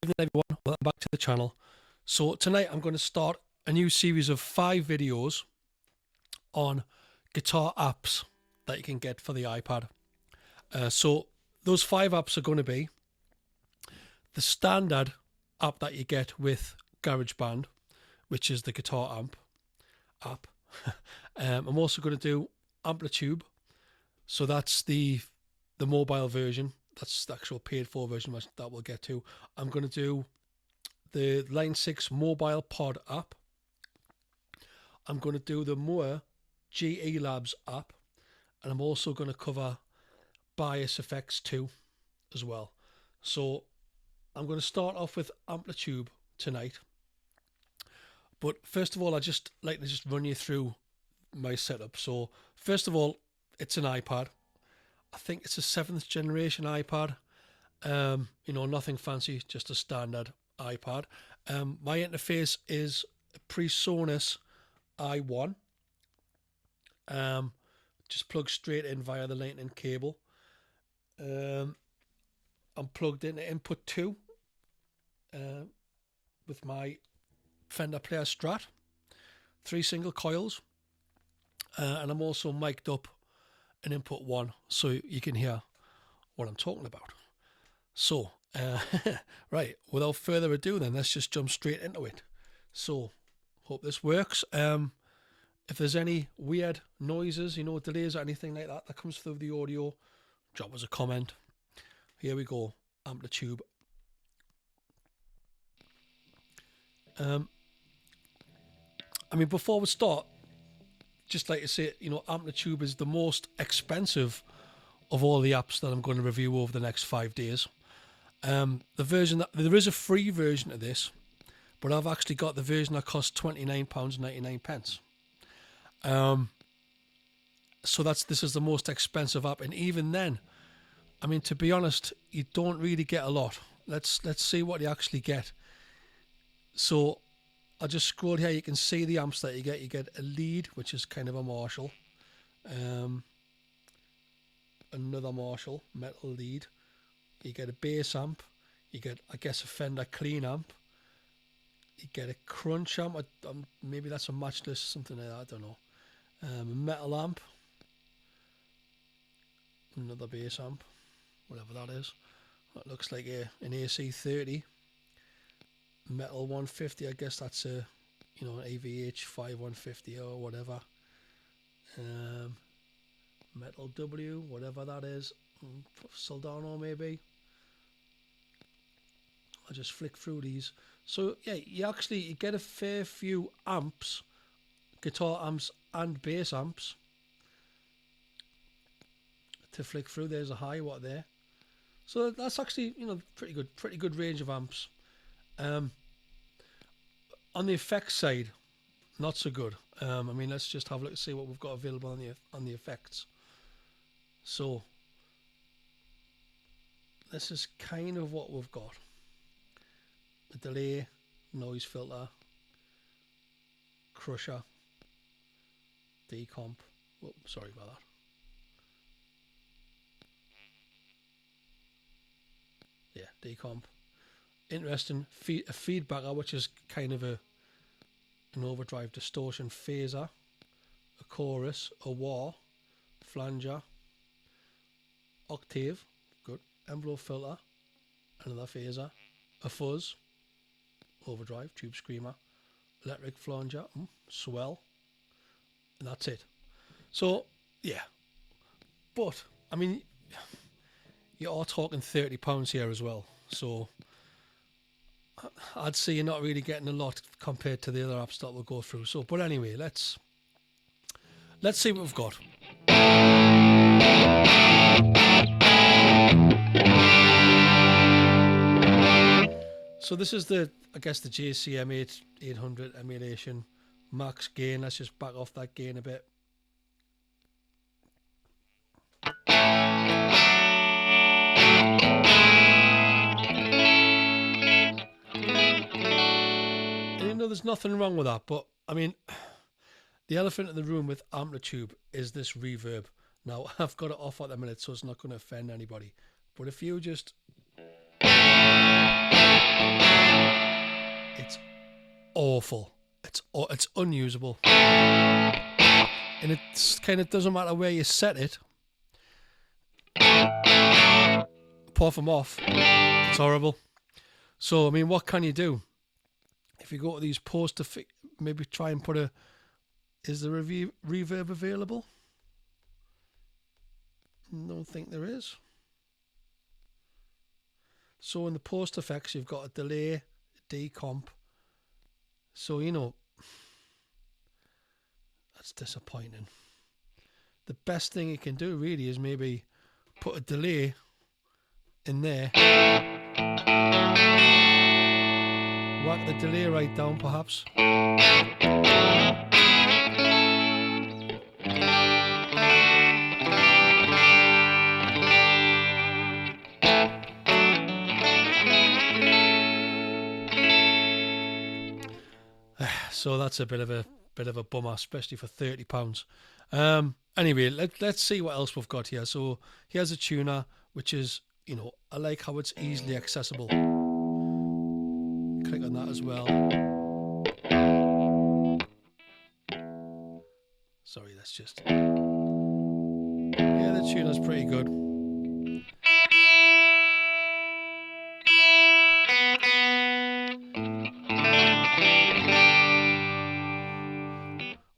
Good evening everyone, welcome back to the channel. So tonight I'm going to start a new series of 5 videos on guitar apps that you can get for the iPad. So those 5 apps are going to be the standard app that you get with GarageBand, which is the guitar amp app. I'm also going to do AmpliTube, so that's the mobile version. That's the actual paid for version that we'll get to. I'm going to do the Line 6 mobile pod app. I'm going to do the Moore GE Labs app. And I'm also going to cover Bias Effects 2 as well. So I'm going to start off with AmpliTube tonight. But first of all, I just like to run you through my setup. So first of all, it's an iPad. I think it's a 7th generation iPad. Nothing fancy, just a standard iPad. My interface is a PreSonus i1. Just plug straight in via the Lightning cable. I'm plugged into input 2 with my Fender Player Strat, 3 single coils, and I'm also mic'd up an input 1 so you can hear what I'm talking about. So right, without further ado then, let's just jump straight into it. So hope this works. If there's any weird noises, delays or anything like that comes through the audio, drop us a comment. Here we go, AmpliTube. Before we start, just like to say, AmpliTube is the most expensive of all the apps that I'm going to review over the next 5 days. The version there is a free version of this, but I've actually got the version that costs £29.99. So this is the most expensive app, and even then, to be honest, you don't really get a lot. Let's see what you actually get. So I'll just scroll here. You can see the amps that you get. You get a lead, which is kind of a Marshall, another Marshall metal lead. You get a bass amp. You get, I guess, a Fender clean amp. You get a crunch amp. Maybe that's a matchless, something like that. I don't know. A metal amp. Another bass amp, whatever that is. That looks like an AC30. Metal 150. I guess that's a an AVH 5150 or whatever. Metal W, whatever that is. Soldano maybe. I'll just flick through these. So yeah, you get a fair few amps, guitar amps and bass amps to flick through. There's a high watt there. So that's actually, pretty good range of amps. On the effects side, not so good. Let's just have a look and see what we've got available on the effects. So this is kind of what we've got. A delay, noise filter, crusher, decomp. Oh, sorry about that. Yeah, decomp. Interesting. A feedbacker, which is kind of an overdrive distortion phaser, a chorus, a wah, flanger, octave, good, envelope filter, another phaser, a fuzz, overdrive, tube screamer, electric flanger, swell, and that's it. So yeah, but you are talking £30 here as well, so I'd say you're not really getting a lot compared to the other apps that we'll go through. So, but anyway, let's see what we've got. So this is the JCM 800 emulation max gain. Let's just back off that gain a bit. There's nothing wrong with that, but the elephant in the room with AmpliTube is this reverb. Now I've got it off at the minute, so it's not going to offend anybody, but if you just awful. It's unusable, and it's kind of doesn't matter where you set it. Apart from off, it's horrible. So I mean, what can you do? If you go to these poster, maybe try and put a. Is there a reverb available? Don't think there is. So in the post effects, you've got a delay, decomp. So, you know, that's disappointing. The best thing you can do really is maybe put a delay in there. Whack the delay right down, perhaps. So that's a bit of a bummer, especially for £30. Anyway, let's see what else we've got here. So here's a tuner, which is, you know, I like how it's easily accessible. Click on that as well. Sorry, that's just. Yeah, the tuner's pretty good.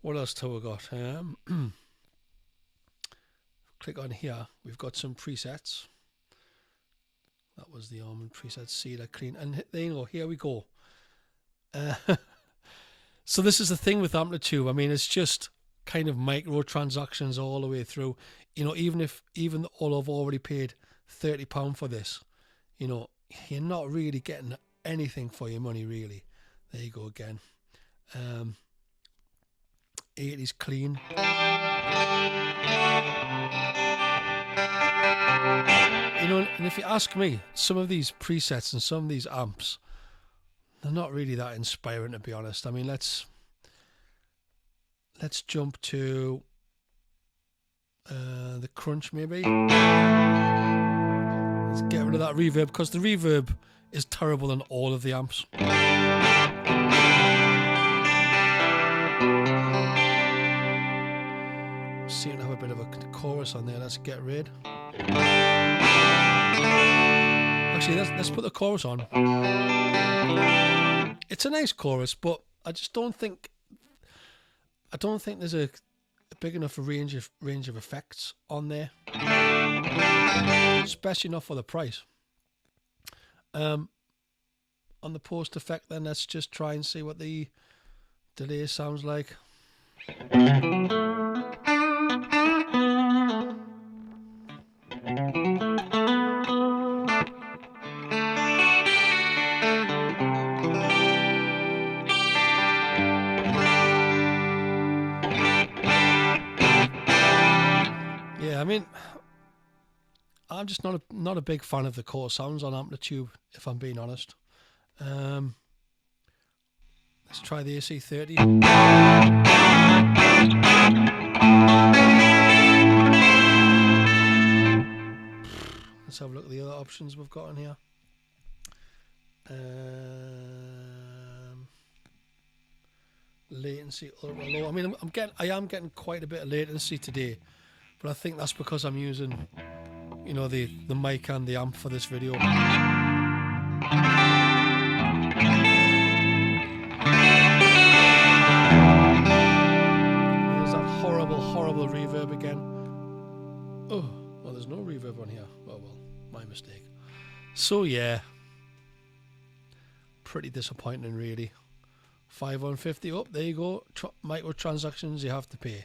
What else have we got? Click on here. We've got some presets. That was the almond preset, cedar clean, and there you go. Here we go. So this is the thing with AmpliTube. I mean, it's just kind of microtransactions all the way through. You know, even all I've already paid £30 for this, you know, you're not really getting anything for your money, really. There you go again. 80s clean. You know, and if you ask me, some of these presets and some of these amps, they're not really that inspiring, to be honest. I mean, let's jump to the crunch, maybe. Let's get rid of that reverb, because the reverb is terrible on all of the amps. Seem to have a bit of a chorus on there. Let's get rid. Actually, let's put the chorus on. It's a nice chorus, but I just don't think there's a big enough range of effects on there, especially not for the price. On the post effect, then let's just try and see what the delay sounds like. Yeah, I mean, I'm just not a big fan of the core sounds on AmpliTube, if I'm being honest. Let's try the AC30. Let's have a look at the other options we've got on here. Latency ultra low. I mean, I am getting quite a bit of latency today, but I think that's because I'm using, you know, the mic and the amp for this video. There's that horrible reverb again. Oh, well, there's no reverb on here. Oh well, my mistake. So yeah, pretty disappointing, really. 550 up. There you go. Microtransactions you have to pay.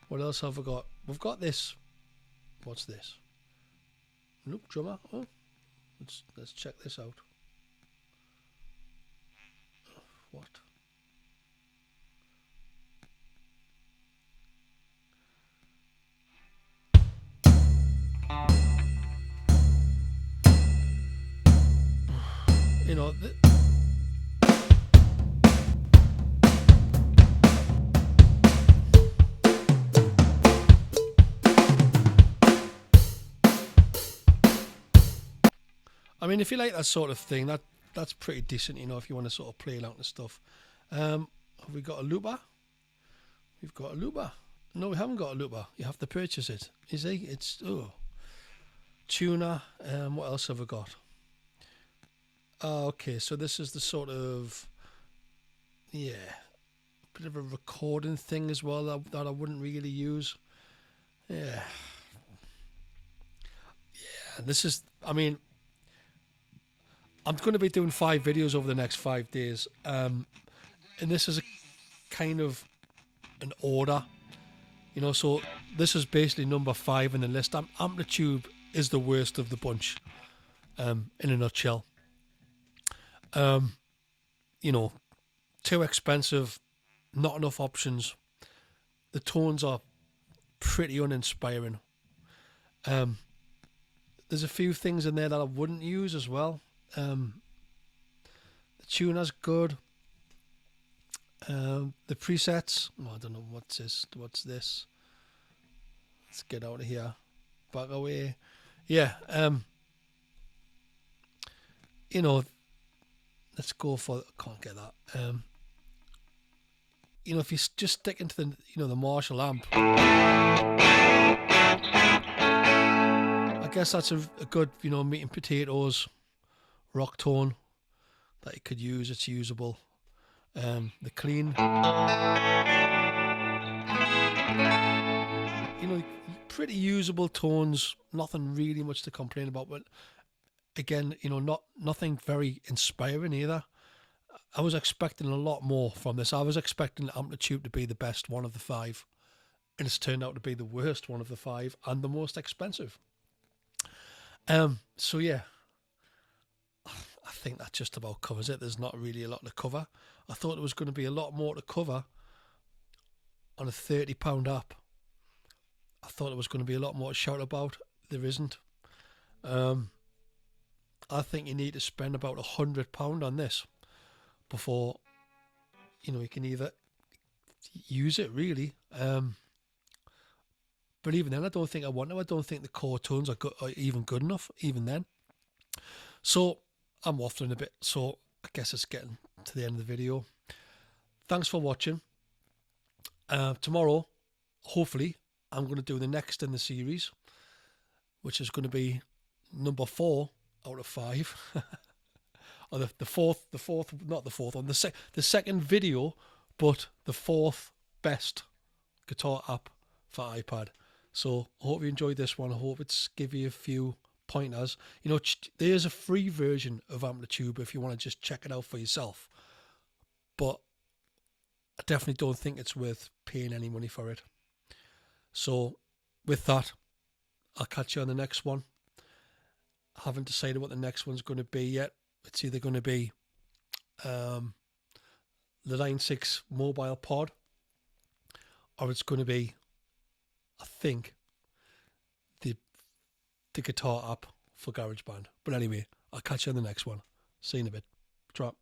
What else have we got? We've got this. What's this? Loop drummer. Oh, let's check this out. What? You know. I mean, if you like that sort of thing, that's pretty decent, you know, if you want to sort of play around and stuff. Have we got a looper? We've got a looper. No, we haven't got a looper. You have to purchase it. You see, it's tuner. What else have we got? Okay, so this is the sort of, yeah, bit of a recording thing as well that I wouldn't really use. Yeah. This is, I mean, I'm going to be doing 5 videos over the next 5 days, and this is a kind of an order, you know. So this is basically number 5 in the list. AmpliTube is the worst of the bunch, in a nutshell. You know, too expensive, not enough options. The tones are pretty uninspiring. There's a few things in there that I wouldn't use as well. The tuner's good. The presets, I don't know what's this. Let's get out of here. Back away. Yeah. You know, let's go for. Can't get that. You know, if you just stick into the, you know, the Marshall amp. I guess that's a good, you know, meat and potatoes rock tone that you could use. It's usable. The clean, you know, pretty usable tones. Nothing really much to complain about, but again, you know, nothing very inspiring either. I was expecting a lot more from this. I was expecting AmpliTube to be the best one of the 5, and it's turned out to be the worst one of the 5 and the most expensive. So yeah, I think that just about covers it. There's not really a lot to cover. I thought there was going to be a lot more to cover on a £30 app. I thought there was going to be a lot more to shout about. There isn't. I think you need to spend about £100 on this before, you know, you can either use it really. But even then, I don't think I want to. I don't think the core tones are even good enough, even then. So I'm waffling a bit, so I guess it's getting to the end of the video. Thanks for watching. Tomorrow, hopefully, I'm going to do the next in the series, which is going to be number 4 out of 5. Or the fourth, not the fourth one, the second video, but the 4th best guitar app for iPad. So I hope you enjoyed this one. I hope it's give you a few pointers. You know, there's a free version of AmpliTube if you want to just check it out for yourself. But I definitely don't think it's worth paying any money for it. So with that, I'll catch you on the next one. I haven't decided what the next one's going to be yet. It's either going to be the 9.6 mobile pod, or it's going to be, I think, the guitar app for GarageBand. But anyway, I'll catch you on the next one. See you in a bit. Drop.